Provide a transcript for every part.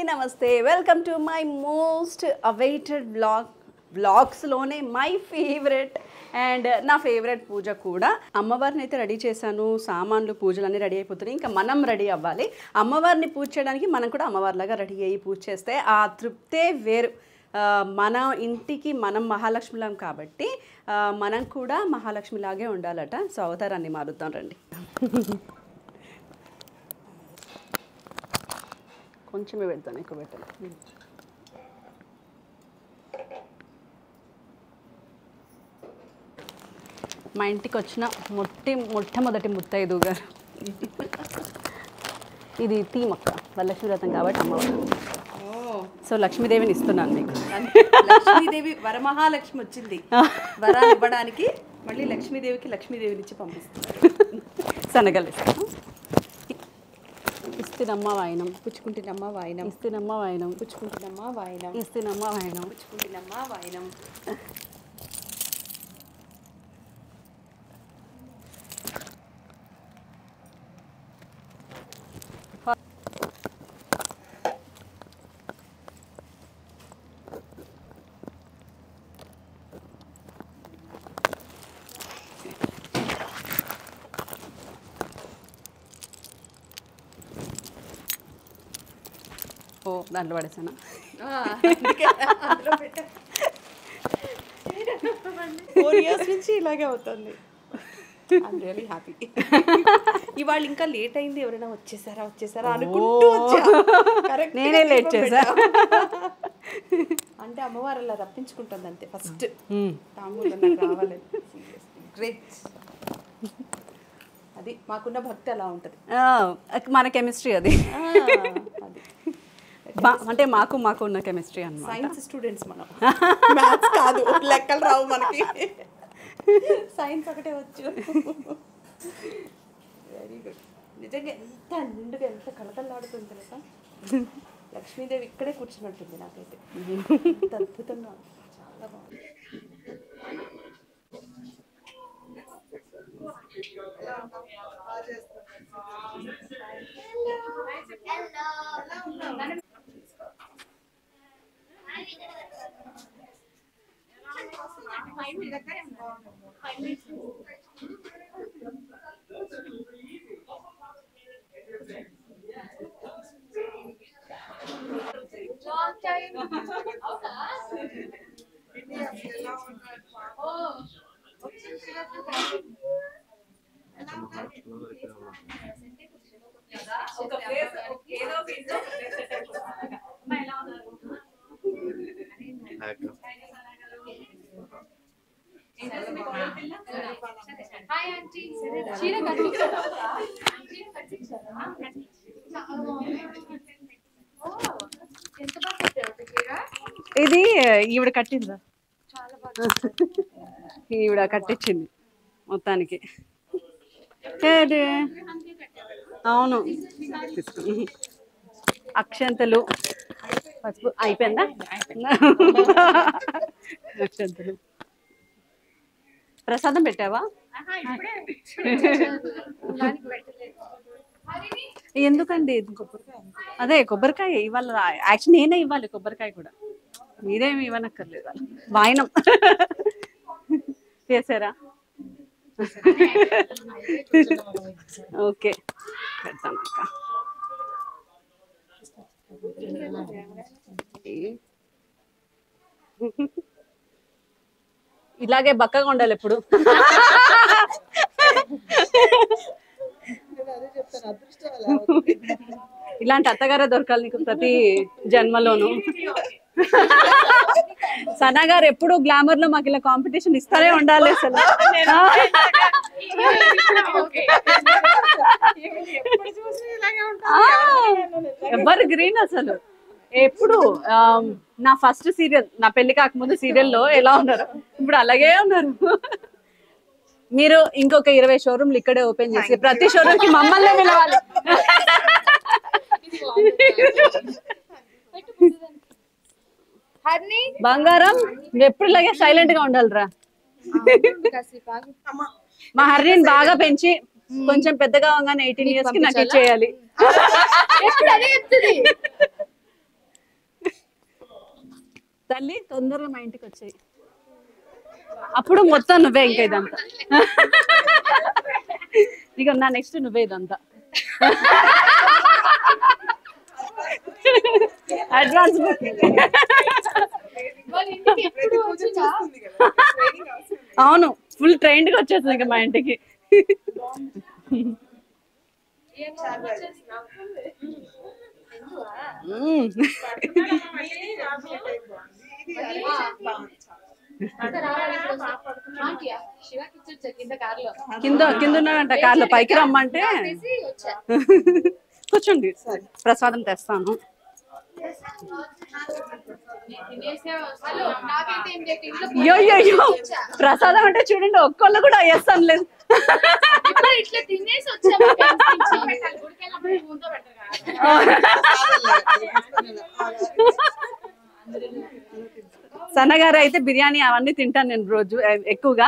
నమస్తే welcome to my most awaited వ్లాగ్స్లోనే my favourite and నా ఫేవరెట్ పూజ కూడా. అమ్మవారిని అయితే రెడీ చేశాను, సామాన్లు పూజలన్నీ రెడీ అయిపోతున్నాయి. ఇంకా మనం రెడీ అవ్వాలి. అమ్మవారిని పూజ చేయడానికి మనం కూడా అమ్మవారిలాగా రెడీ అయ్యి పూజ చేస్తే ఆ తృప్తే వేరు. మన ఇంటికి మనం మహాలక్ష్మిలం కాబట్టి మనం కూడా మహాలక్ష్మిలాగే ఉండాలట. సో అవతారాన్ని మారుద్దాం రండి. కొంచెమే పెడతాను, ఎక్కువ పెట్టాను. మా ఇంటికి వచ్చిన మొట్టమొదటి ముత్తైదు గారు. ఇది తీమక్క వరలక్ష్మి వ్రతం కాబట్టి అమ్మవారు. సో లక్ష్మీదేవిని ఇస్తున్నాను మీకు. లక్ష్మీదేవి వరమహాలక్ష్మి వచ్చింది వరాలు ఇవ్వడానికి. మళ్ళీ లక్ష్మీదేవిని ఇచ్చి పంపిస్తున్నారు. శనగలు ఇస్తాను. ఇస్తినమ్మ వాయినం పుచ్చుకుంటున్నమ్మ వాయినం, ఇస్తినమ్మ వాయినం, పుచ్చుకుంటున్నమ్మ వాయినం, ఇస్తినమ్మ వాయినం, పుచ్చుకుంటున్నమ్మ వాయినం. ఓ దాంట్లో పడేసాను. 4 years నుంచి ఇలాగే అవుతుంది. I'm really happy. ఇవాళ ఇంకా లేట్ అయింది. ఎవరైనా వచ్చేసారా అనుకుంటూ వచ్చా. నేనే లేట్ చేశా. అంటే అమ్మవారు అలా రప్పించుకుంటుంది అంతే. ఫస్ట్ తాంబూలం నాకు రావాలి. గ్రేట్. అది మాకున్న భక్తి అలా ఉంటుంది. మన కెమిస్ట్రీ అది. అంటే మాకు ఉన్న కెమిస్ట్రీ అన్నమాట. సైన్స్ స్టూడెంట్స్ మనం, మ్యాథ్స్ కాదు, లెక్కలు రావు మనకి. సైన్స్ ఒకటే వచ్చు. Very good. నిజంగా ఎంత నిండుగా ఎంత కళకళలాడుతుంది తెలుసా. లక్ష్మీదేవి ఇక్కడే కూర్చున్నట్టుంది నాకైతే. ఎంత అద్భుతంగా, చాలా బాగుంది. ఇది ఈవిడ కట్టిందా? ఈవిడ కట్టించింది మొత్తానికి. అవును, అక్షంతలు, పసుపు అయిపోయిందా? అక్షంతలు. ప్రసాదం పెట్టావా? ఎందుకండి? అదే కొబ్బరికాయ ఇవ్వాలి. యాక్చువల్లీ నేనే ఇవ్వాలి కొబ్బరికాయ కూడా, మీరేమి ఇవ్వనక్కర్లేదు. వాయినం చేసారా? ఓకే, పెడతాను అక్క. ఇలాగే బక్కగా ఉండాలి ఎప్పుడు. ఇలాంటి అత్తగారే దొరకాలి నీకు ప్రతి జన్మలోను. సనా గారు ఎప్పుడు గ్లామర్ లో మాకు ఇలా కాంపిటీషన్ ఇస్తానే ఉండాలి అసలు. ఎవరు గ్రీన్ అసలు ఎప్పుడు నా ఫస్ట్ సీరియల్ నా పెళ్లి కాకముందు సీరియల్లో ఎలా ఉన్నారు ఇప్పుడు అలాగే ఉన్నారు. మీరు ఇంకొక 20 షోరూమ్లు ఇక్కడే ఓపెన్ చేసి ప్రతి షోరూమ్ కి మమ్మల్ని పిలవాలి. బంగారం ఎప్పుడు ఇలాగే సైలెంట్ గా ఉండాలిరా. మా హర్రీని బాగా పెంచి కొంచెం పెద్దగా అవగానే 18 years కి నాకు ఇచ్చేయాలి. తల్లి తొందరగా మా ఇంటికి వచ్చాయి అప్పుడు మొత్తం నువ్వే ఇంకా ఇదంతా. ఇక నా నెక్స్ట్ నువ్వే ఇదంతా. Advance booking. అవును ఫుల్ ట్రైన్డ్ గా వచ్చేస్తుంది ఇంకా మా ఇంటికి. కింద కింద ఉన్నాడంట కార్లో, పైకి రమ్మంటే కూర్చోండి ప్రసాదం తెస్తాను. అయ్యో ప్రసాదం అంటే చూడండి ఒక్కళ్ళు కూడా వేస్తాను లేదు. సన్నగారు అయితే బిర్యానీ అవన్నీ తింటాను నేను రోజు ఎక్కువగా.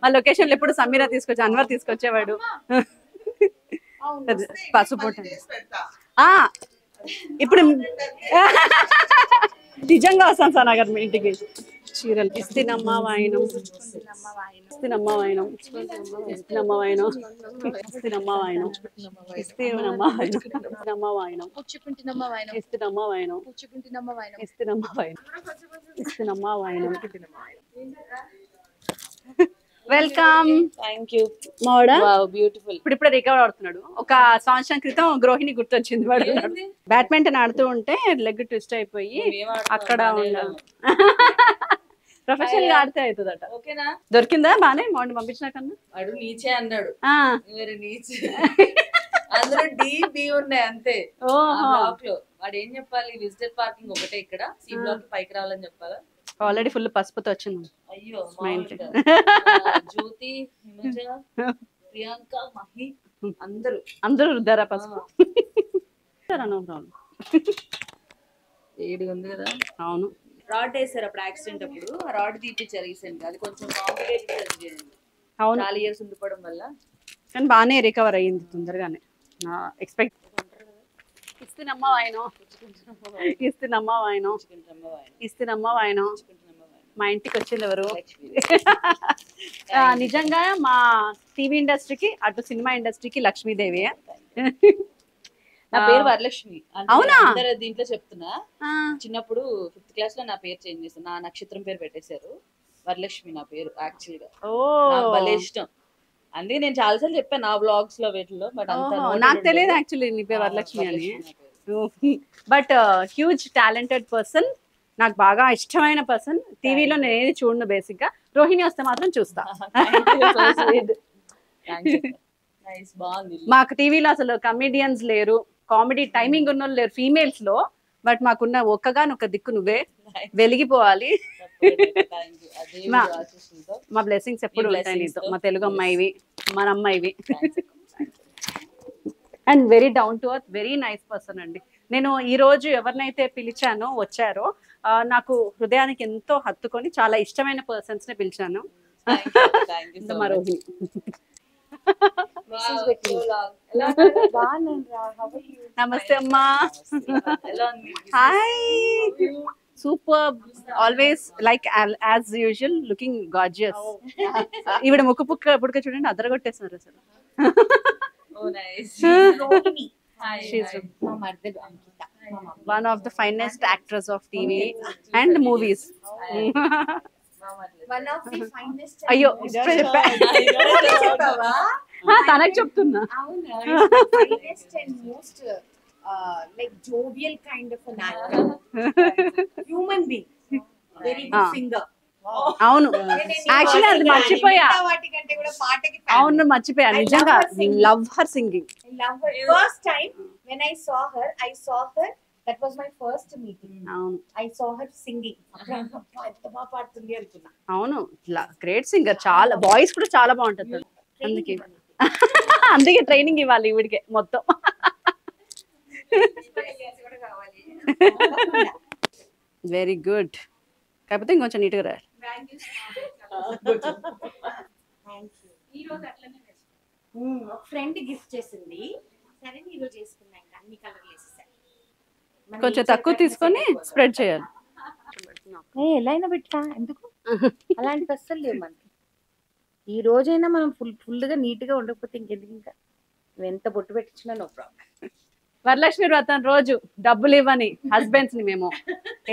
మా లొకేషన్లో ఎప్పుడు సమీరా తీసుకొచ్చి అన్వర్ తీసుకొచ్చేవాడు. పసుపు ఇప్పుడు నిజంగా వస్తాను సన్నగారు మీ ఇంటికి. చీరలు ఇస్తినమ్మ వాయినం ఇస్తినమ్మ వాయినం ఇస్తినమ్మ వాయినం ఇస్తినమ్మ వాయినం ఇస్తినమ్మ వాయినం ఇస్తినమ్మ వాయినం ఇస్తినమ్మ వాయినం ఇస్తినమ్మ వాయినం ఇస్తినమ్మ వాయినం. వెల్కమ్. Thank you. మోడా బ్యూటిఫుల్. ఇప్పుడు రికవర్ అవుతున్నాడు. ఒక సంవత్సరం క్రితం గృహిణి గుర్తొచ్చింది. వాడు బ్యాడ్మింటన్ ఆడుతూ ఉంటే లెగ్ ట్విస్ట్ అయిపోయి అక్కడ ఉన్నాడు. ప్రొఫెషనల్ గా ఆడితే అవుతుందట. ఓకేనా? దొరికిందా బానే మోడీ పంపించిన కన్నా? అడు నీచే అన్నాడు. అందులో డి ఉన్నాయి అంతే. బ్లాక్ లో వాడు ఏం చెప్పాలి? విజిటర్ పార్కింగ్ ఒకటే ఇక్కడ, సి బ్లాక్ పైకి రావాలని చెప్పాలా? ఆల్రెడీ ఫుల్ పసుపుతో వచ్చింది. అయ్యో జ్యోతి, హిమజ, ప్రియాంక, మహి అందరూ రుద్దారా పసుపు. ఏడు ఉంది కదా. అవును రాడ్ వేసారు అప్పుడు యాక్సిడెంట్ అప్పుడు. రాడ్ తీపిచ్చారు రీసెంట్ గా. అది కొంచెం కాంప్లికేటెడ్ సర్జరీ. అవును 4 years ఉండిపోవడం వల్ల. కానీ బాగానే రికవర్ అయ్యింది తొందరగానే. ఎక్స్పెక్ట్ ఇస్తినమ్మ వాయినం ఇస్తినమ్మ వాయినం ఇస్తినమ్మ వాయినం. మా ఇంటికి వచ్చింది ఎవరు? నిజంగా మా టీవీ ఇండస్ట్రీకి అటు సినిమా ఇండస్ట్రీకి లక్ష్మీదేవి. నా పేరు వరలక్ష్మి. అవునా? దీంట్లో చెప్తున్నా, చిన్నప్పుడు 5th class లో నా పేరు చేంజ్ చేశాను. నా నక్షత్రం పేరు పెట్టేశారు. వరలక్ష్మి నా పేరు యాక్చువల్ గా. నాకు భలే ఇష్టం. అందుకే నేను చాలాసార్లు చెప్పాను నా బ్లాగ్స్ లో వీటిలో. బట్ నాకు తెలియదు యాక్చువల్లీ నీ పేరు వరలక్ష్మి అని. బట్ హ్యూజ్ టాలెంటెడ్ పర్సన్, నాకు బాగా ఇష్టమైన పర్సన్. టీవీలో నేను ఏది చూడను బేసిక్ గా. రోహిణి వస్తే మాత్రం చూస్తా. మాకు టీవీలో అసలు కమెడియన్స్ లేరు, కామెడీ టైమింగ్ ఉన్న లేరు ఫీమేల్స్ లో. బట్ మాకున్న ఒక్కగానొక్క దిక్కు నువ్వే, వెలిగిపోవాలి. మా బ్లెస్సింగ్స్ ఎప్పుడు ఉంటాయి నీతో. మా తెలుగు అమ్మాయివి, మన అమ్మాయివి. And very down to earth, very nice person అండి. నేను ఈ రోజు ఎవరినైతే పిలిచానో వచ్చారో నాకు హృదయానికి ఎంతో హత్తుకొని చాలా ఇష్టమైన పర్సన్స్ ని పిలిచాను. మా రోహిణి. నమస్తే అమ్మా. Hi. Super. Always like as usual looking gorgeous. ఈవిడ ముక్కు పుడక చూడండి అదరగొట్టేస్తున్నారు అసలు. One of the finest actors of TV and movies. One of the finest. అయ్యో తనకు చెప్తున్నా. Finest and most like jovial kind of an actor. Human being. Very Ah. Good singer. అవును actually అది మర్చిపోయా. వాటికంటే కూడా పాటకి అవును మర్చిపోయా I నిజంగా. love her singing. Love her singing. I love her. First time when I saw her, that was my first meeting. అవును I saw her singing. ఎంత బాగా పాడుతుంది అనుకున్నా. అవును గ్రేట్ సింగర్. చాలా వాయిస్ కూడా చాలా బాగుంటుంది. అందుకే అందుకే ట్రైనింగ్ ఇవ్వాలి ఈవిడికే మొత్తం. Very good. కాకపోతే ఇంకొంచెం నీట్గా రాయాలి. ఫ్రెండ్ గిఫ్ట్ చేసింది. సరే ఈ రోజు చేసుకున్నా, ఇంకా అన్ని కలర్లు వేసేసాను. కొంచెం తక్కువ తీసుకొని స్ప్రెడ్ చేయాలి. ఎలా అయినా పెట్టా, ఎందుకు అలాంటి అస్సలు లేవు మనకి. ఈ రోజైనా మనం ఫుల్గా నీట్ గా ఉండకపోతే ఇంకెందుకు, ఇంకా నువ్వు ఎంత బొట్టు పెట్టించినా నో ప్రాబ్లం. వరలక్ష్మి వ్రతం రోజు డబ్బులు ఇవ్వని హస్బెండ్స్ ని మేము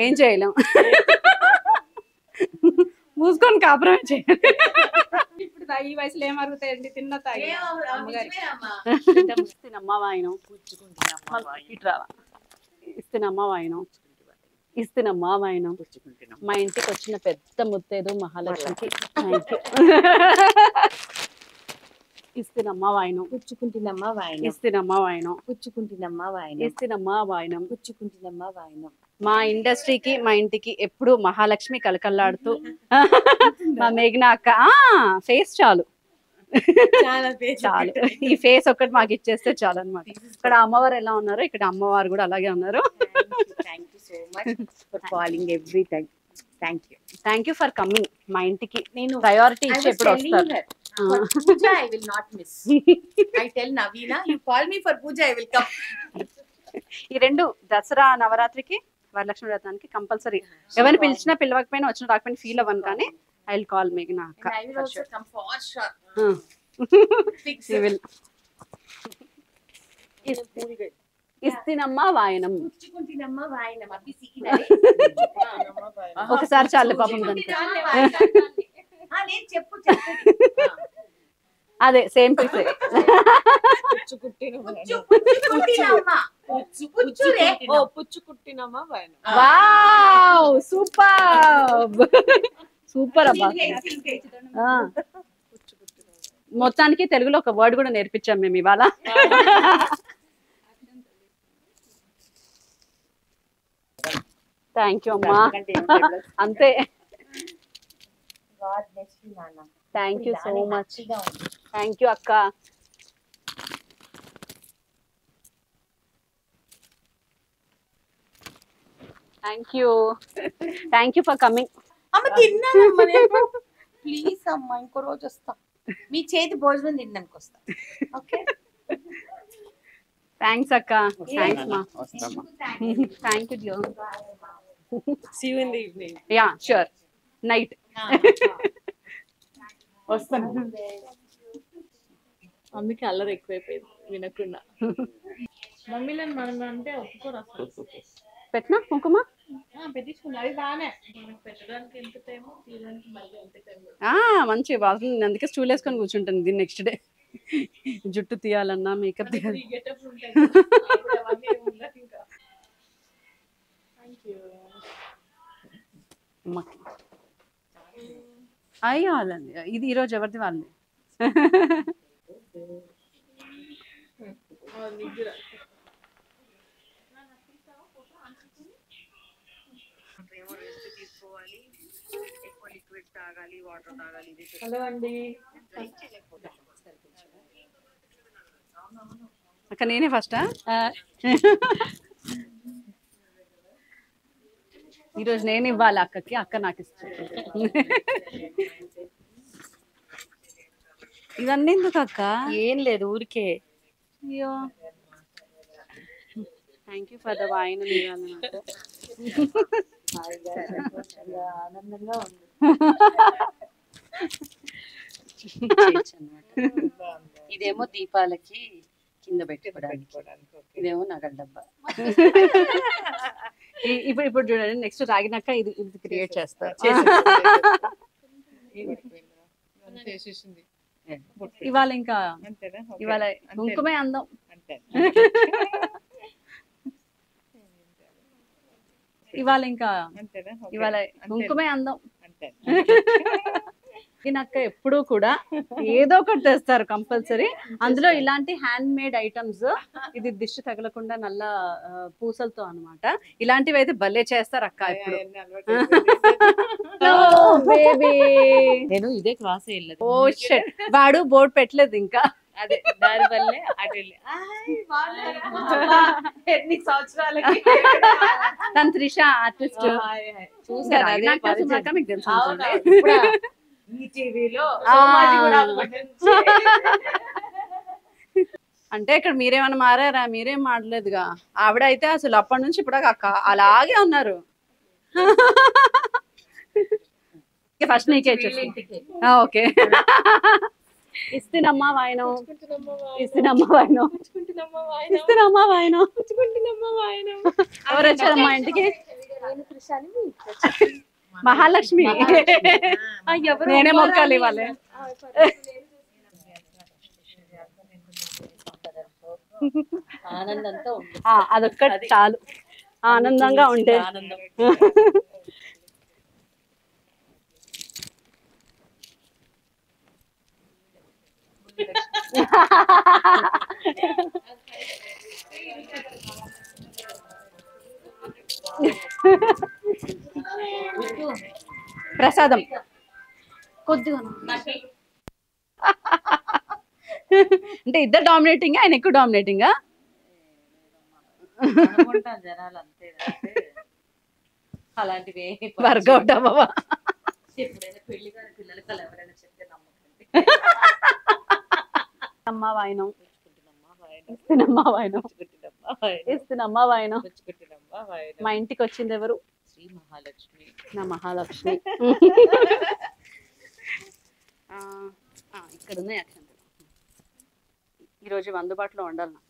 ఏం చేయలేం. మూసుకొని కాపురమే చేయాలి. ఇప్పుడు ఈ వయసులో ఏం అరుగుతాయండి? తిన్న తాగి ఇస్తున్నమ్మా వాయినం ఇట్రావా. ఇస్తున్నమ్మా వాయినం ఇస్తున్నమ్మా వాయినం. మా ఇంటికి వచ్చిన పెద్ద ముత్తేదు మహాలక్ష్మికి ఇస్తున్నమ్మా వాయినం పుచ్చుకుంటున్నమ్మా వాయనం, ఇస్తున్నమ్మా వాయినం పుచ్చుకుంటున్నమ్మా వాయనం, ఇస్తున్నమ్మా వాయినం. పుచ్చుకుంటున్నమ్మా వాయనం. మా ఇండస్ట్రీకి మా ఇంటికి ఎప్పుడు మహాలక్ష్మి కలకల్లాడుతూ మా మేఘనా అక్క ఫేస్ చాలు చాలు. ఈ ఫేస్ ఒక్కటి మాకు ఇచ్చేస్తే చాలు అనమాట. ఇక్కడ అమ్మవారు ఎలా ఉన్నారు, ఇక్కడ అమ్మవారు కూడా అలాగే ఉన్నారు. Thank you so much for calling every time. Thank you. Thank you for coming. మా ఇంటికి నేను ప్రయారిటీ I ఇచ్చి was ఎప్పుడు telling వస్తారు. her, for Pooja I will not miss. I tell Navina, you call me for Pooja, I will come. ఈ రెండు దసరా నవరాత్రికి వరలక్ష్మి వ్రతానికి compulsory. ఎవరిని పిలిచినా పిలవకపోయినా వచ్చిన రాకపోయినా ఫీల్ అవ్వను, కానీ ఐ విల్ కాల్ మేఘనా అక్క. And I will also come for sure. Fix You it. will. ఇస్తినమ్మా వాయనం. పుచ్చుకుంటున్నమ్మా వాయనం. అబ్బి సిక్కినది. ఒకసారి చాలు పాపం దానికి. నేను చెప్పు. అదే సేమ్ టు సేమ్. పుచ్చుకుంటున్నామా వాయనం. వావ్ సూపర్ సూపర్ అబ్బా. మొత్తానికి తెలుగులో ఒక వర్డ్ కూడా నేర్పించాం మేము ఇవాళ. థ్యాంక్ యూ అమ్మా. అంతే. Thank you so much. Thank you అక్క. Thank you for coming. అమ్మ తిన్నానమ్మా నేను. ప్లీజ్ అమ్మా ఇంకో రోజు వస్తా, మీ చేతి భోజనం తినడానికి వస్తా. ఓకే థ్యాంక్స్ అక్క. థ్యాంక్స్ మా. Thank you dear. See you in the evening. Yeah sure. Night వస్తాను. అందుకే అల్లరి ఎక్కువైపోయింది వినకుండా. మమ్మీలను మనం అంటే ఒప్పుకోరు అసలు. పెట్టినా కుంకుమ పెట్టించుకున్నా, అది బాగానే. మనకు పెట్టడానికి ఎంత టైమో తీయడానికి మళ్ళీ ఎంత టైం. మంచి బాగుంది. నేను అందుకే స్టూల్ వేసుకొని కూర్చుంటాను. దీన్ని నెక్స్ట్ డే జుట్టు తీయాలన్నా మేకప్ తీయాలి. గెటప్ ఉంటాయి అప్పుడు అవన్నీ ఏమి ఉండదు ఇంకా. Thank you. అయ్యాలండి. ఇది ఈరోజు ఎవరిది వాళ్ళది. హలో అండి. అక్క నేనే ఫస్టా? ఈరోజు నేను ఇవ్వాలి అక్కకి, అక్క నాకు ఇస్తాను. ఇవన్నీ ఎందుకు అక్క? ఏం లేదు ఊరికే. అయ్యో thank you for the vine. ఆనందంగా ఉంది. ఇదేమో దీపాలకి కింద పెట్టుకోవడానికి, ఇదేమో నగల డబ్బా. ఇప్పుడు చూడండి, నెక్స్ట్ రాగినాక ఇది ఇది క్రియేట్ చేస్తారు. ఇవాళ ఇంకా ఇవాళ కుంకుమే అందం. ఇవాళ ఇంకా అంతేనా? Okay. ఇవాళ అంతే. కుంకుమే అందం. అంతే. ఈయనక్క ఎప్పుడు కూడా ఏదో ఒకటి తెస్తారు కంపల్సరీ. అందులో ఇలాంటి హ్యాండ్ మేడ్ ఐటమ్స్, ఇది దిష్టి తగలకుండా నల్ల పూసలతో అన్నమాట. ఇలాంటివి అయితే భలే చేస్తారు అక్క ఇప్పుడు. అవన్నీ అలవాటు అయిపోయింది. బేబీ నేను ఇదే క్రాస్ వెళ్ళలేదు. ఓ షట్, వాడు బోర్డు పెట్టలేదు ఇంకా. అదే దాని వల్లే అటు వెళ్ళి ఎన్ని సంవత్సరాలకి తన త్రిష ఆర్టిస్ట్ చూసారు అదే చూసాక మీకు తెలుసు అవునా? అనుకోండి. ఇప్పుడా? ఈ టీవీలో సోమాజి కూడా అప్పటి నుంచి. అంటే ఇక్కడ మీరేమన్నా మారారా? మీరేం మారలేదుగా. ఆవిడ అయితే అసలు అప్పటి నుంచి ఇప్పుడు దాకా అలాగే ఉన్నారు. ఫస్ట్ నీకే ఓకే. ఇస్తున్నమ్మా వాయనం, ఇస్తున్నమ్మా వాయనం, ఇస్తున్నమ్మా వాయనం. ఎవరు వచ్చారమ్మా ఇంటికి? మహాలక్ష్మి. నేనే మొక్కాలి ఇవ్వాలి. ఆనందంతో అదొక్కటి చాలు, ఆనందంగా ఉంటే. ఆనందం. ప్రసాదం కొద్దిగా అంటే ఇద్దరు డామినేటింగ్, ఆయన ఎక్కువ డామినేటింగ్. అనుకుంటాను జనాలు అంతే. అలాంటివి వర్కౌట్ అవ్వవా? ఎప్పుడైనా పెళ్లి కాని పిల్లలకి అలా ఎవరైనా చెప్తే నమ్మకండి. అమ్మ వాయనం, ఇస్తున్నమ్మా వాయనం, ఇస్తున్నమ్మా వాయనం. మా ఇంటికి వచ్చింది ఎవరు? శ్రీ మహాలక్ష్మి. నా మహాలక్ష్మి. ఇక్కడ ఉన్నాయి అక్షంతలు. ఈరోజు ఇవి అందుబాటులో ఉండాలి నాకు.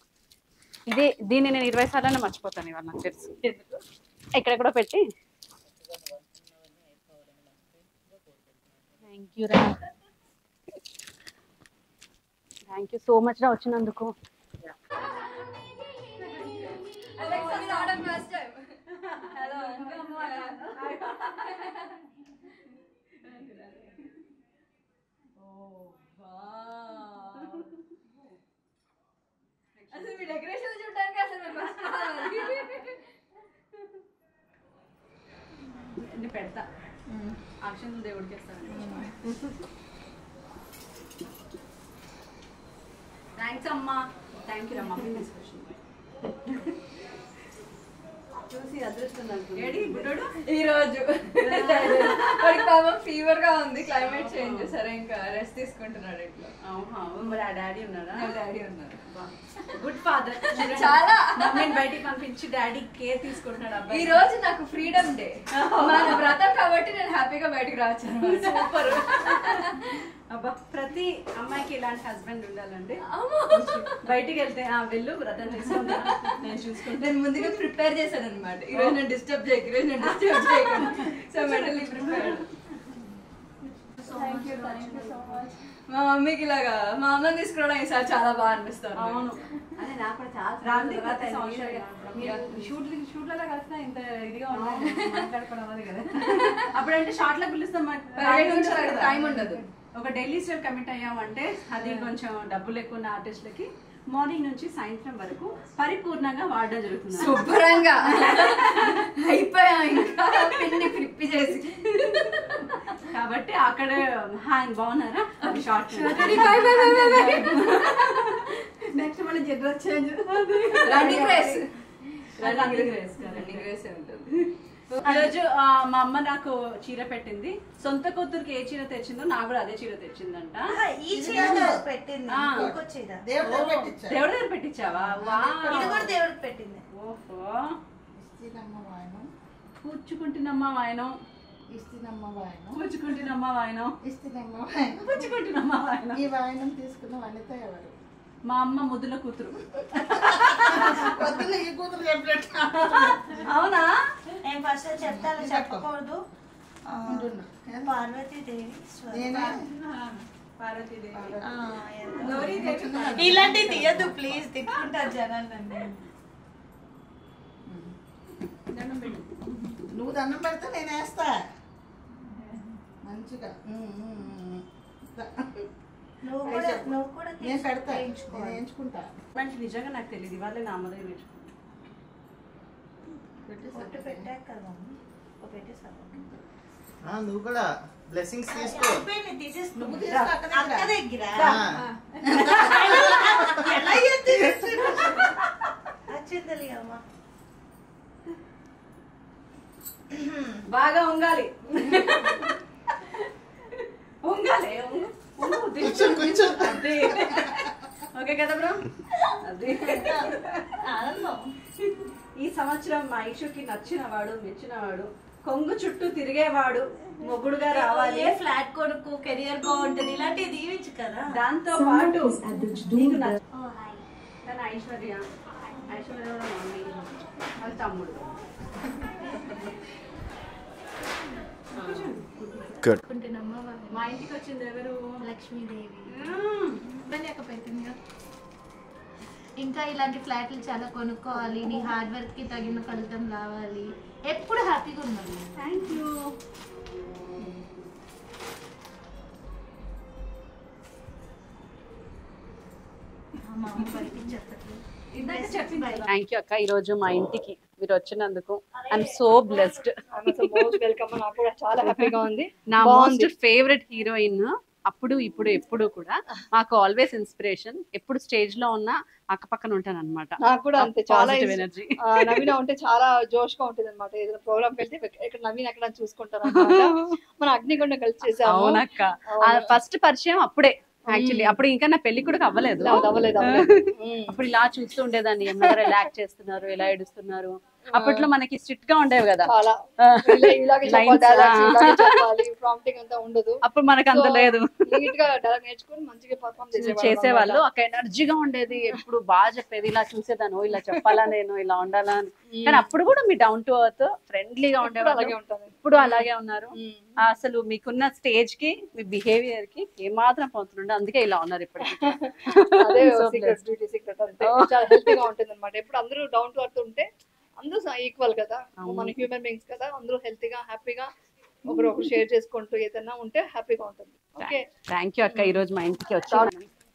దీన్ని నేను 20 సార్లు మర్చిపోతాను ఇవాళ, నాకు తెలుసు. ఎక్కడెక్కడో పెట్టి. థ్యాంక్ యూ సో మచ్ రా వచ్చినందుకు. అసలు మీ డెకరేషన్ చూడడానికి అసలు పెడతా అక్షంతలు దేవుడికి ఇస్తాను. థ్యాంక్స్ అమ్మా. థ్యాంక్ యూ అమ్మా. తీసుకొచ్చింది చూసి అదృష్టం అనుకుంటున్నాడు ఈ రోజు. వాడికి పాపం ఫీవర్ గా ఉంది, క్లైమేట్ చేంజ్, సరే ఇంకా రెస్ట్ తీసుకుంటున్నాడు ఇంట్లో. మరి ఆ డాడీ ఉన్నాడా? డాడీ ఉన్నారు. Good father. చాలా మమ్మీని బయటికి పంపించి డాడీ కేర్ తీసుకుంటున్నాడు అబ్బాయి. ఈ రోజు నాకు ఫ్రీడమ్ డే, మన వ్రతం కాబట్టి నేను హ్యాపీగా బయటకు రావచ్చు. సూపర్. అబ్బా, ప్రతి అమ్మాయికి ఇలాంటి హస్బెండ్ ఉండాలండి. బయటికి వెళ్తే వెళ్ళు వ్రతం చేసుకుంటా, నేను చూసుకుంటా. నేను ముందుగా ప్రిపేర్ చేశాను అనమాట. ఈ రోజు నేను డిస్టర్బ్ చేయకుండా సో మెంటలీ ప్రిపేర్డ్. మా మమ్మీకి ఇలాగా మా అమ్మని తీసుకురావడం ఈసారి చాలా బాగా అనిపిస్తాను. అవును, అదే నాకు కూడా చాలా షూట్లలో కలిసిన ఇంత ఇదిగా మాట్లాడుకోవడం అది కదా. అప్పుడంటే షార్ట్ లో పిలుస్తాం, టైం ఉండదు. ఒక డైలీ స్టైల్ కమిట్ అయ్యామంటే అది కొంచెం డబ్బులు ఎక్కువ ఉన్న ఆర్టిస్టులకి మార్నింగ్ నుంచి సాయంత్రం వరకు పరిపూర్ణంగా వాడడం జరుగుతుంది. శుభ్రంగా అయిపోయా ఇంకా పిండి ఫ్లిప్పి చేసి. కాబట్టి అక్కడ హాయ్ బాగున్నారా అది షార్ట్. నెక్స్ట్ మళ్ళీ డ్రెస్ చేంజ్, రన్నింగ్ రేస్ ఉంటుంది. ఈరోజు మా అమ్మ నాకు చీర పెట్టింది. సొంత కూతురికి ఏ చీర తెచ్చిందో నాకు కూడా అదే చీర తెచ్చిందంట. దేవుడి దగ్గర పెట్టించావా? దేవుడికి పెట్టింది. ఓహో, పూచుకుంటున్నమ్మా వాయనం, పూచుకుంటున్నమ్మా వాయనం, పూచుకుంటున్నమ్మా వాయనం. ఈ వాయనం తీసుకున్న వనిత ఎవరు? మా అమ్మ ముద్దుల కూతురు. పొద్దున్న ఈ కూతురు చెప్పినట్టు. అవునా? నేను ఫస్ట్ చెప్తాను, చెప్పకూడదు. పార్వతీదేవి. ఇలాంటివి తీయద్దు ప్లీజ్, తిట్టుకుంటారు జనాలు. నువ్వు దండం పెడితే నేను వేస్తా మంచిగా. నువ్వు కూడా నేను పెడతా, నేను వేయించుకుంటా. అంటే నిజంగా నాకు తెలియదు, ఇవాళ నా అమ్మదే నేర్చుకున్నాను. పెట్టాక కదా పెట్టేసాను. నువ్వు కూడా బ్లెస్సింగ్స్ తీసుకో. నువ్వు తీసుకో అక్క అక్క దగ్గర. దగ్గర ఎలా ఎత్తి వచ్చింది అమ్మ. బాగా ఉంగాలి, ఉంగాలి. కొంచెం కొంచెం అది ఓకే కదా బ్రో? అది ఆనందం. ఈ సంవత్సరం మా ఐషుకి నచ్చినవాడు, మెచ్చినవాడు, కొంగు చుట్టూ తిరిగేవాడు మొగుడుగా రావాలి. ఫ్లాట్ కొడుకు, కెరియర్ బాగుంటది, ఇలాంటివి దీవించు కదా. దాంతో పాటు నీకు తన ఐశ్వర్య, ఐశ్వర్య వాళ్ళ మమ్మీ, వాళ్ళ తమ్ముడు. మా ఇంటికి వచ్చింది ఎవరు? లక్ష్మీదేవి లేకపోతుందిగా. ఇంకా ఇలాంటి ఫ్లాట్లు చాలా కొనుక్కోవాలి, నీ హార్డ్ వర్క్ కి తగిన ఫలితం రావాలి, ఎప్పుడు హ్యాపీగా ఉండాలి. Thank you. థ్యాంక్ యూ అక్క, ఈరోజు మా ఇంటికి మీరు వచ్చినందుకు ఐఎమ్ సో బ్లెస్డ్. వెల్కమ్. నాకు కూడా చాలా హ్యాపీగా ఉంది. నా మోస్ట్ ఫేవరెట్ హీరోయిన్, అప్పుడు ఇప్పుడు ఎప్పుడు కూడా మాకు ఆల్వేస్ ఇన్స్పిరేషన్. ఎప్పుడు స్టేజ్ లో ఉన్నా అక్కపక్కన ఉంటాను అనమాట. నాకు కూడా అంతే, చాలా ఎనర్జీ. నవీన ఉంటే చాలా జోష్ గా ఉంటుంది అనమాట. ఏదైనా ప్రోగ్రామ్ వెళ్తే ఇక్కడ నవీన్ ఎక్కడ చూసుకుంటారు. మన అగ్నిగుండ కలిసి చేసాము. అవునక్క, ఫస్ట్ పరిచయం అప్పుడే. యాక్చువల్లీ అప్పుడు ఇంకా నా పెళ్లి కూడా అవ్వలేదు. అప్పుడు ఇలా చూస్తూ ఉండేదాన్ని, ఎవరు ఎలా యాక్ట్ చేస్తున్నారు, ఎలా ఏడుస్తున్నారు. అప్పట్లో మనకి స్ట్రిక్ట్ గా ఉండేవి కదా, అప్పుడు మనకు అంత లేదు. చేసేవాళ్ళు, ఒక ఎనర్జీగా ఉండేది. ఎప్పుడు బాగా చెప్పేది, ఇలా చూసేదాను, ఇలా చెప్పాలా నేను, ఇలా ఉండాలా అని. కానీ అప్పుడు కూడా మీ డౌన్ టు ఎర్త్, ఫ్రెండ్లీగా ఉండేవాళ్ళు. ఇప్పుడు అలాగే ఉన్నారు. అసలు మీకున్న స్టేజ్ కి, మీ బిహేవియర్ కి ఏమాత్రం పొందుతుండే, అందుకే ఇలా ఉన్నారు ఇప్పటికి. ఎప్పుడు అందరూ డౌన్ టు ఎర్త్ ఉంటే అందరూ ఈక్వల్ కదా, మన హ్యూమన్ బీయింగ్స్ కదా, అందరూ హెల్తీగా హ్యాపీగా ఒకరు షేర్ చేసుకుంటూ ఏదైనా ఉంటే హ్యాపీగా ఉంటుంది. ఓకే, థ్యాంక్ యూ అక్క, ఈ రోజు మా ఇంటికి వచ్చి.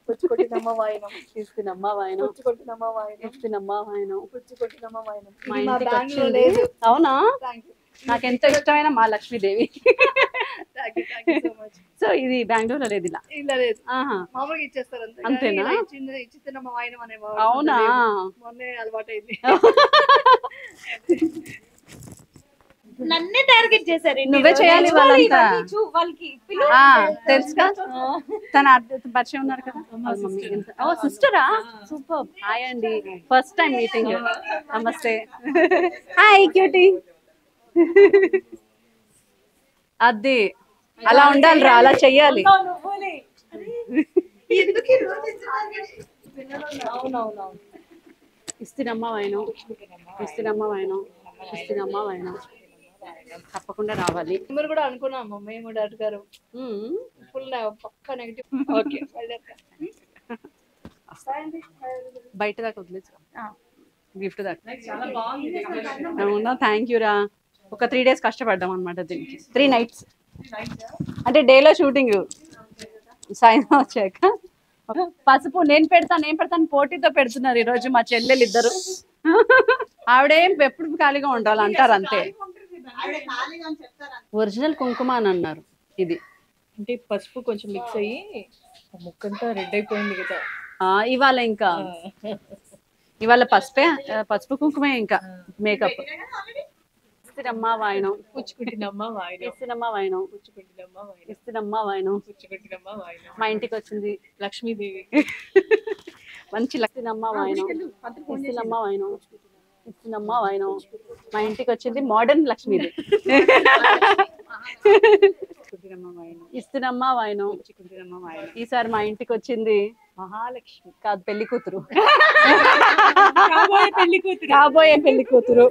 పుచ్చుకొట్టినమ్మ వాయనం, ఇస్తున్నమ్మ వాయనం, పుచ్చుకొట్టినమ్మ వాయనం, ఇస్తున్నమ్మ వాయనం, పుచ్చుకొట్టినమ్మ వాయనం. మా ఇంటికి వచ్చింది. అవునా, నాకు ఎంతో ఇష్టమైన మా లక్ష్మీదేవి. సో ఇది బెంగళూరులో లేదు, ఇలా ఇలా లేదు, మామూలుగా ఇచ్చేస్తారు అంతేనా? ఇచ్చినమ్మ వాయనం అనేవాళ్ళు. అవునా, మొన్నే అలవాటైంది. నన్నే టార్గెట్ చేశారు. నువ్వే చేయాలి వాళ్ళంతా. వాళ్ళకి తెలుసుగా, తన పరిచయం ఉన్నారు కదా మమ్మీ. ఓ సిస్టరా, సూపర్. హాయ్ అండి, ఫస్ట్ టైం మీటింగ్. నమస్తే. Hi cutie. అది అలా ఉండాలిరా, అలా చెయ్యాలి. అవునవునవును. ఇస్తున్నమ్మ వాయనం, ఇస్తున్నమ్మ వాయనం, ఇస్తున్నమ్మ వాయనం. తప్పకుండా రావాలి. మీరు కూడా అనుకున్నాము మేము డాక్టర్ గారు ఫుల్ పక్కా నెగిటివ్. ఓకే, బయట దాకా వదిలేసు, గిఫ్ట్ దాకా. అవునా, థ్యాంక్ యూ రా. ఒక 3 days కష్టపడ్డాం అనమాట దీనికి, 3 nights. అంటే డేలో షూటింగ్, సాయంత్రం వచ్చాక. పసుపు నేను పెడతాను పోటీతో పెడుతున్నారు ఈరోజు మా చెల్లెలు ఇద్దరు. ఆవిడేం ఎప్పుడు ఖాళీగా ఉండాలి అంటారు అంతే. ఒరిజినల్ కుంకుమ అని అన్నారు. ఇది అంటే పసుపు కొంచెం మిక్స్ అయ్యి ముక్కంతా రెడ్ అయిపోయింది కదా. ఇవాళ ఇంకా ఇవాళ పసుపు కుంకుమే ఇంకా మేకప్. ఇస్తున్నమ్మ వాయనం, పుచ్చుకుంటున్నమ్మ వాయనం, ఇస్తున్నమ్మ వాయనం, పుచ్చుకుంటున్నమ్మ వాయనం, ఇస్తున్నమ్మ వాయనం, పుచ్చుకుంటున్నమ్మ వాయనం. మా ఇంటికి వచ్చింది లక్ష్మీదేవి. మంచి లక్ష్మీనమ్మ వాయనం, ఇస్తున్నమ్మ వాయనం, ఇస్తున్నమ్మ వాయనం. మా ఇంటికి వచ్చింది మోడర్న్ లక్ష్మీదేవి. ఇస్తున్నమ్మ వాయనం, ఈసారి మా ఇంటికి వచ్చింది మహాలక్ష్మి కాదు, పెళ్లి కూతురు. కాబోయే పెళ్లి కూతురు.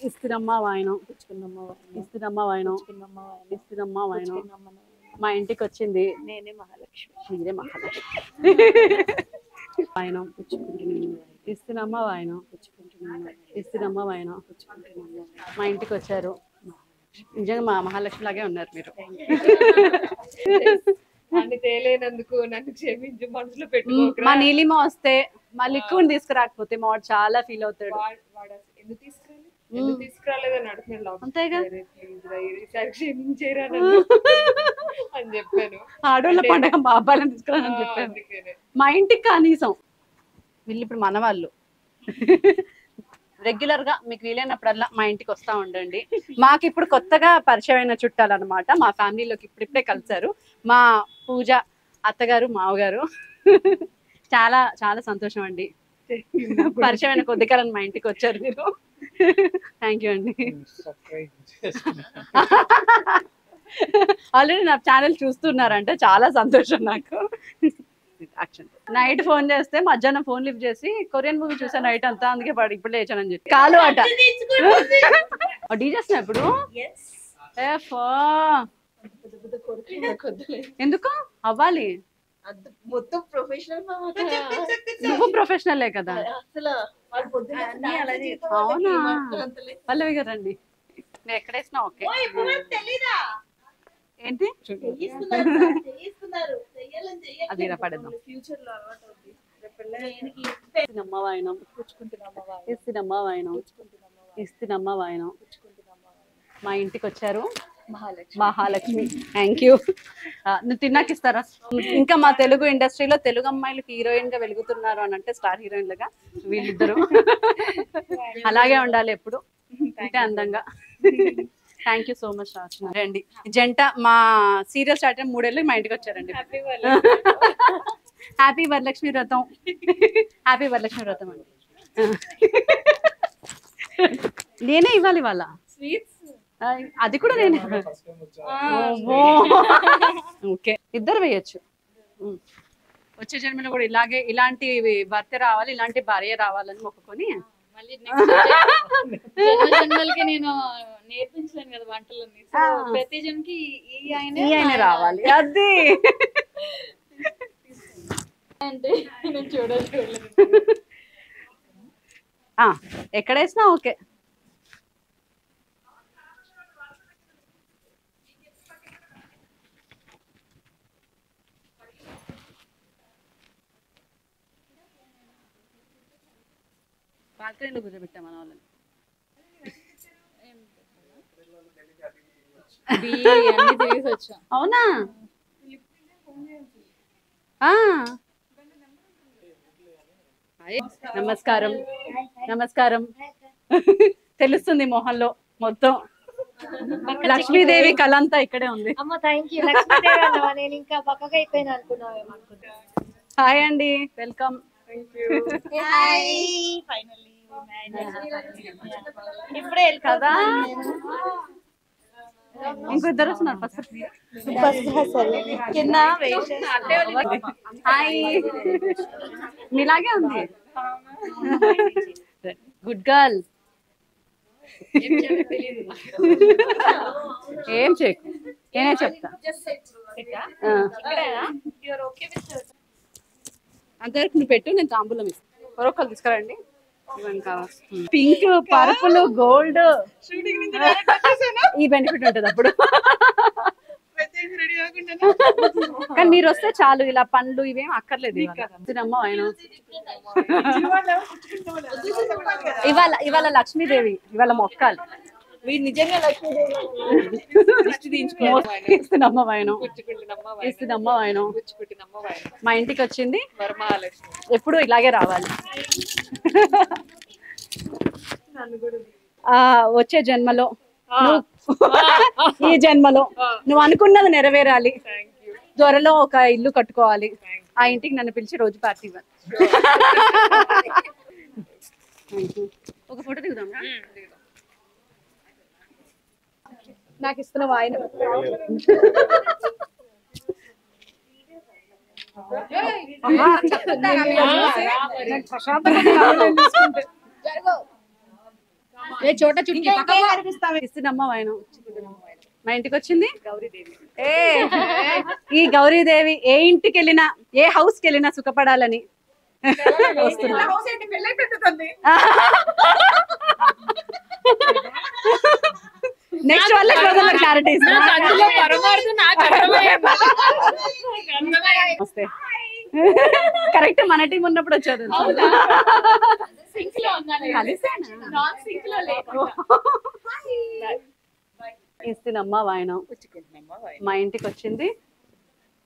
ఇస్తున్నమ్మ వాయనం, ఇస్తున్నమ్మ వాయనం, ఇస్తున్నమ్మ వాయనం. మా ఇంటికి వచ్చింది నేనే మహాలక్ష్మి, మీరే మహాలక్ష్మి. వాయనం, ఇస్తున్నమ్మ వాయనం, ఇస్తున్నమ్మ వాయనం మా ఇంటికి వచ్చారు. నిజంగా మా మహాలక్ష్మి లాగే ఉన్నారు మీరు. అన్ని తేలేనందుకు నన్ను క్షమించు, మనసులో పెట్టుకోకు. మా నీలిమ వస్తే మా లిక్కుని తీసుకురాకపోతే మా వాడు చాలా ఫీల్ అవుతాడు. వాడు ఎందుకు తీసుకురాలి, ఎందుకు తీసుకురాలేదని అడుగుతున్నాడు. అంతేగా ఈసారి క్షమించేరా అని చెప్పాను. ఆడోళ్ళ పండగ మా అబ్బాయిని తీసుకురాని చెప్పాను. మా ఇంటికి కనీసం వీళ్ళు ఇప్పుడు మన వాళ్ళు రెగ్యులర్ గా మీకు వీలైనప్పుడల్లా మా ఇంటికి వస్తా ఉండండి. మాకు ఇప్పుడు కొత్తగా పరిచయమైన చుట్టాలు అనమాట. మా ఫ్యామిలీలోకి ఇప్పుడిప్పుడే కలిసారు. మా పూజ అత్తగారు మావగారు. చాలా చాలా సంతోషం అండి, పరిచయమైన కొద్ది కాలం మా ఇంటికి వచ్చారు మీరు. థ్యాంక్ యూ అండి. ఆల్రెడీ నా ఛానల్ చూస్తున్నారంటే చాలా సంతోషం నాకు. నైట్ ఫోన్ చేస్తే మధ్యాహ్నం ఫోన్ లిఫ్ట్ చేసి కొరియన్ మూవీ చూసా నైట్ అంతా, అందుకే పాడు ఇప్పుడు లేచానని చెప్పి కాలు అట డీజేస్ ఇప్పుడు. ఎందుకు అవ్వాలి, మొత్తం ప్రొఫెషనల్. నువ్వు ప్రొఫెషనలే కదా. అవునా పల్లవి గారు రండి, నేను ఎక్కడేసినా ఓకే. ఏంటి అది పడేద్దాం. ఇస్తున్నమ్మ వాయనం ఇస్తున్నమ్మ వాయనం ఇస్తున్నమ్మ వాయనం. మా ఇంటికి వచ్చారు మహాలక్ష్మి. Thank you. నువ్వు తిన్నాక ఇస్తారా? ఇంకా మా తెలుగు ఇండస్ట్రీలో తెలుగు అమ్మాయిలు హీరోయిన్ గా వెలుగుతున్నారు అని అంటే స్టార్ హీరోయిన్లుగా వీళ్ళిద్దరు. అలాగే ఉండాలి ఎప్పుడు, అంటే అందంగా. థ్యాంక్ యూ సో మచ్ రాసిన రండి. జంట మా సీరియల్ స్టార్ట్ అయిన 3 ఏళ్ళు మా ఇంటికి వచ్చారండి. హ్యాపీ వరలక్ష్మి వ్రతం. హ్యాపీ వరలక్ష్మి వ్రతం అండి. నేనే ఇవ్వాలి వాళ్ళ అది కూడా నేనే. ఓకే ఇద్దరు వేయచ్చు. వచ్చే జన్మలో కూడా ఇలాగే ఇలాంటి భర్త రావాలి, ఇలాంటి భార్య రావాలని మొక్కుకొని మళ్ళీ జన్మలకి నేను నేర్పించలేను కదా వంటలన్నీ. ప్రతి జన్మకి ఈ ఆయన రావాలి. అది అంటే నేను చూడలేదు. ఎక్కడేసినా ఓకే. బాల్కనీలో కూర్చోబెట్టా మన వాళ్ళని. అవునా నమస్కారం నమస్కారం. తెలుస్తుంది మొహంలో మొత్తం. లక్ష్మీదేవి కళ అంతా ఇక్కడే ఉంది. హాయ్ అండి, వెల్కమ్. ఇప్పుడే కదా ఇంకొద్దరు వస్తున్నారు. ఫస్ట్ హాయ్, మీలాగే ఉంది. Good girl. ఏం చేయకు, నేనే చెప్తా. అంతవరకు నువ్వు పెట్టు, నేను తాంబూలం ఇస్తాను. ఒక్కొక్కరు తీసుకురండి. పింక్, పర్పుల్, గోల్డ్ ఈ బెనిఫిట్ ఉంటుంది అప్పుడు. కానీ మీరు వస్తే చాలు, ఇలా పండ్లు ఇవేం అక్కర్లేదు. ఇవాళ ఇవాళ లక్ష్మీదేవి ఇవాళ మొక్కాలి. నిజంగా ఇస్తున్నమ్మ వాయనం ఇస్తున్నమ్మ వాయనం. మా ఇంటికి వచ్చింది ఎప్పుడు ఇలాగే రావాలి. వచ్చే జన్మలో ఈ జన్మలో నువ్వు అనుకున్నది నెరవేరాలి. త్వరలో ఒక ఇల్లు కట్టుకోవాలి. ఆ ఇంటికి నన్ను పిలిచి రోజు పార్టీ ఇవ్వాలి. ఒక ఫోటో దిగుదాం. నాకు ఇస్తున్న వాయన చోట చుట్టి ఇస్తున్నమ్మ వాయనం. మా ఇంటికి వచ్చింది గౌరీదేవి. ఈ గౌరీదేవి ఏ ఇంటికి వెళ్ళినా, ఏ హౌస్కి వెళ్ళినా సుఖపడాలని వస్తున్నా. నెక్స్ట్ వాళ్ళ క్లారిటీ కరెక్ట్ మన టీం ఉన్నప్పుడు వచ్చారు. ఇస్తున్నమ్మా వాయనం మా ఇంటికి వచ్చింది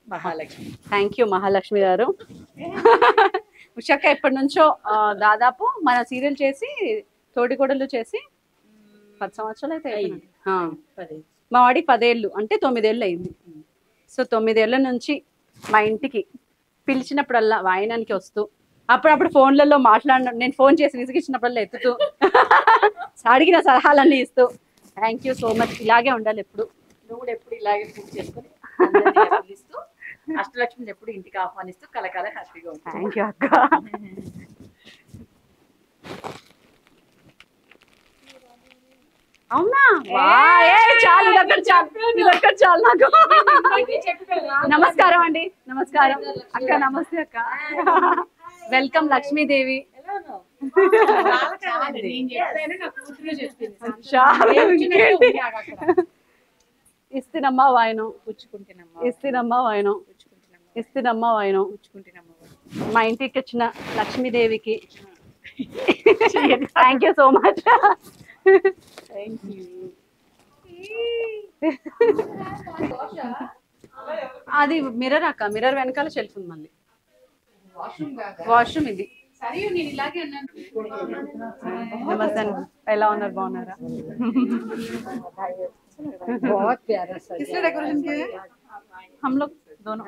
మహాలక్ష్మి. థ్యాంక్ యూ మహాలక్ష్మి గారు. ఉషక్క ఎప్పటి నుంచో దాదాపు మన సీరియల్ చేసి తోడికోడలు చేసి 10 సంవత్సరాలు అయితే అయిపోయింది. మా వాడి 10 ఏళ్ళు అంటే 9 ఏళ్ళు అయింది. సో 9 ఏళ్ళ నుంచి మా ఇంటికి పిలిచినప్పుడల్లా వాయనానికి వస్తూ అప్పుడప్పుడు ఫోన్లలో మాట్లాడడం, నేను ఫోన్ చేసి విసిగించినప్పుడల్లా ఎత్తుతూ అడిగిన సలహాలన్నీ ఇస్తూ థ్యాంక్ యూ సో మచ్. ఇలాగే ఉండాలి ఎప్పుడు. నువ్వు కూడా ఎప్పుడు ఇలాగే పూజ చేసుకొని ఇస్తూ అష్టలక్ష్మిని ఎప్పుడు ఇంటికి ఆహ్వానిస్తూ కలకాల హ్యాపీగా ఉంటాను. థ్యాంక్ యూ అక్క. అవునా చాలు ఇదొక్కటి చాలు నాకు. నమస్కారం అండి. నమస్కారం అక్క. నమస్తే అక్క. వెల్కమ్ లక్ష్మీదేవి. ఇస్తున్నమ్మా వాయనం ఇస్తున్నమ్మా వాయనం ఇస్తున్నమ్మా వాయనం మా ఇంటికి వచ్చిన లక్ష్మీదేవికి థ్యాంక్ యూ సో మచ్. అది మిర్రర్ అక్క. మిర్రర్ వెనకాల షెల్ఫ్ ఉంది. మళ్ళీ వాష్రూమ్ ఇది. నమస్తే. ఎలా ఉన్నారు? బాగున్నారా? किसने डेकोरेशन किया है? हम लोग दोनों.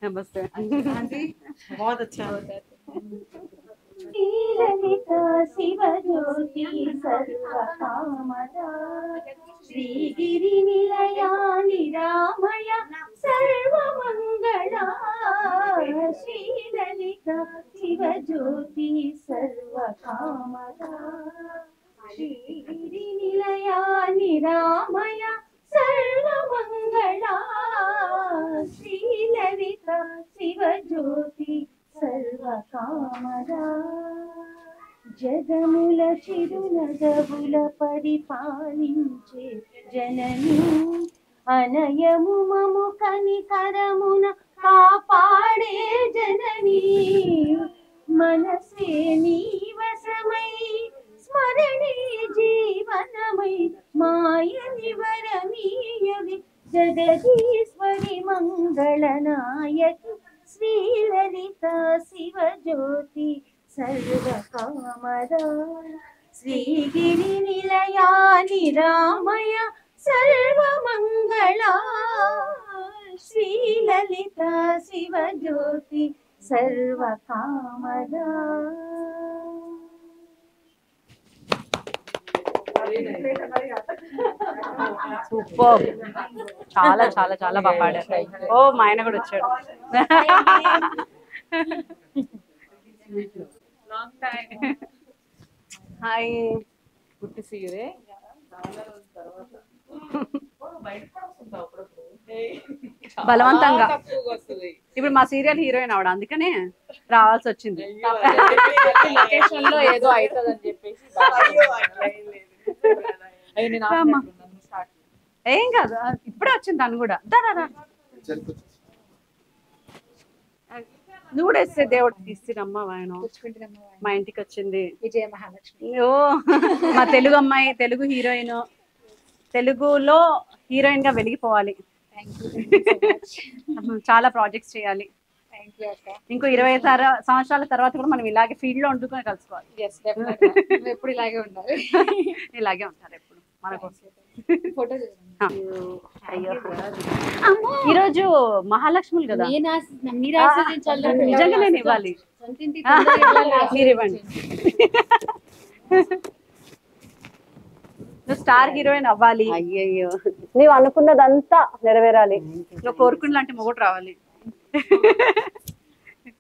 नमस्ते आंटी बहुत अच्छा होता है. शिवज्योति सर्वकामदा श्रीगिरि निलया निरामय सर्वमंगला श्रीललिता शिवज्योति सर्वकामदा श्रीगिरि निलया निरामय सर्वमंगला श्रीललिता शिवज्योति सर्वकामदा జగముల చిరునగవుల పరిపాలించే జనని అనయము మము కనికరమున కాపాడే జనని మనసే నీవసమై స్మరణే జీవనమై మాయని వరమీయవి జగదీశ్వరి మంగళనాయకి శ్రీలలిత శివజ్యోతి सर्वकामदा श्रीगिरि निलया निरामय सर्वमंगला श्रीललिता शिवज्योति सर्वकामदा. సూపర్. చాలా చాలా చాలా బాగా పాడారు. ఓ మా ఆయన కూడా వచ్చాడు. Long time. Hi. Good to see you. బలవంతంగా ఇప్పుడు మా సీరియల్ హీరోయిన్ అవడం అందుకనే రావాల్సి వచ్చింది. లొకేషన్ లో ఏదో అవుతుందని చెప్పేసి ఏం కాదు. ఇప్పుడే వచ్చింది తను కూడా. నువ్వు కూడా ఇస్తే దేవుడు తీసిరమ్మా ఆయన మా ఇంటికి వచ్చింది. విజయ మహాలక్ష్మి. ఓ మా తెలుగు అమ్మాయి, తెలుగు హీరోయిన్, తెలుగులో హీరోయిన్ గా వెలిగిపోవాలి. చాలా ప్రాజెక్ట్స్ చేయాలి. ఇంకో 20 సంవత్సరాల తర్వాత కూడా మనం ఇలాగే ఫీల్డ్ లో ఉండుకొని కలుసుకోవాలి. ఎప్పుడు ఇలాగే ఉండాలి. ఇలాగే ఉంటారు ఎప్పుడు మన కోసం. ఈరోజు మహాలక్ష్ములు కదా, నిజంగా నేను ఇవ్వాలి. మీరు ఇవ్వండి. నువ్వు స్టార్ హీరోయిన్ అవ్వాలి. అయ్యయ్యో, నువ్వు అనుకున్నదంతా నెరవేరాలి. నువ్వు కోరుకున్న లాంటి మొగుడు రావాలి.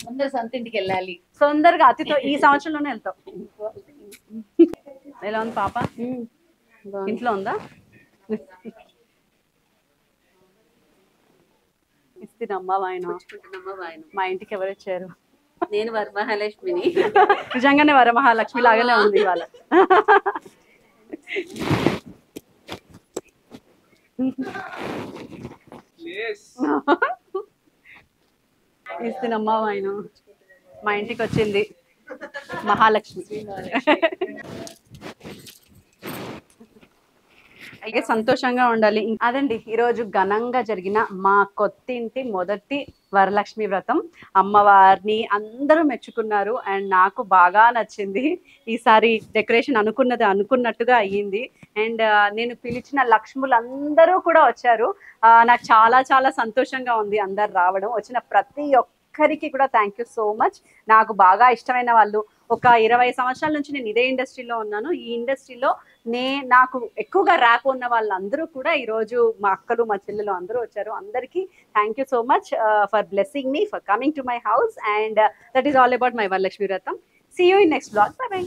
అందరు సొంత ఇంటికి వెళ్ళాలి. తొందరగా అతితో ఈ సంవత్సరంలోనే వెళ్తావు. ఎలా ఉంది పాప? ఇంట్లో ఉందా? ఇస్తున్నమ్మ వాయనం మా ఇంటికి ఎవరు వచ్చారు? నేను వరమహాలక్ష్మిని. నిజంగానే వరమహాలక్ష్మి లాగానే ఉంది ఇవాళ. ఇస్తున్నమ్మ వాయనం మా ఇంటికి వచ్చింది మహాలక్ష్మి. అయితే సంతోషంగా ఉండాలి. అదండి ఈరోజు ఘనంగా జరిగిన మా కొత్తింటి మొదటి వరలక్ష్మి వ్రతం. అమ్మవారిని అందరూ మెచ్చుకున్నారు అండ్ నాకు బాగా నచ్చింది. ఈసారి డెకరేషన్ అనుకున్నట్టుగా అయ్యింది. అండ్ నేను పిలిచిన లక్ష్ములందరూ కూడా వచ్చారు. నాకు చాలా చాలా సంతోషంగా ఉంది అందరు రావడం. వచ్చిన ప్రతి ఒక్కరికి కూడా థ్యాంక్ యూ సో మచ్. నాకు బాగా ఇష్టమైన వాళ్ళు ఒక 20 సంవత్సరాల నుంచి నేను ఇదే ఇండస్ట్రీలో ఉన్నాను. ఈ ఇండస్ట్రీలో నాకు ఎక్కువగా ర్యాప్ ఉన్న వాళ్ళందరూ కూడా ఈరోజు మా అక్కలు మా చెల్లెలు అందరూ వచ్చారు. అందరికీ thank you so much for blessing మీ, for coming to my house. And that is all about my Varalakshmi Vratam. See you in next blog. Bye by.